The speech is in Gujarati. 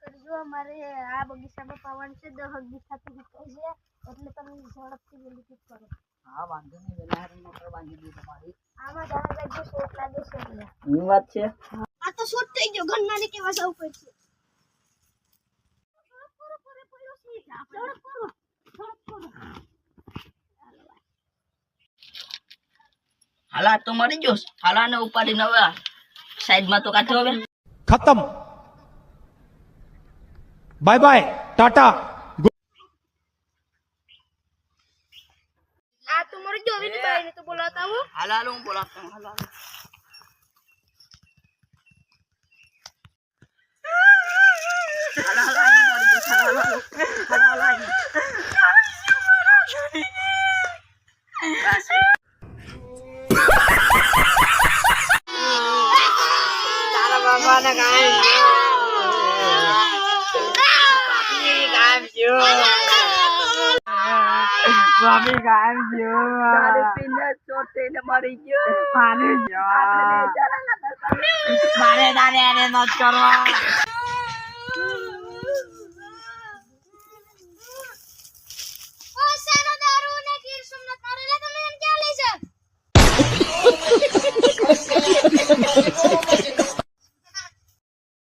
કરજો અમારે આ બગીચામાં પાવાનું છે 10 બગીચાથી નીકળી છે એટલે તમે ઝડપથી વેલી કરો. હા વાંધો નહીં વેલા હારી મોટર બાંધી દી તમારી. આમાં જાણે કે શોટ લાગે છે એટલે. ની વાત છે. આ તો શોટ થઈ ગયો ઘરના ને કેવા જવું પડશે. હાલા તો મરી ગયો. હાલા ને ઉપાડીને હવે સાઈડમાં તો કાઢો હવે. खत्म बाय बाय टाटा આ તો મરી ગયો વિની ભાઈ ને તો બોલાતા હું. હાલા હું બોલાવતો હું. હાલા હાલા હાલા મરી ગયો. હાલા હાલા તારા બાબાને કામ Mami kan jo. Dari pindah cote ne mari jo. Mane jo. Mane dari ane not karo.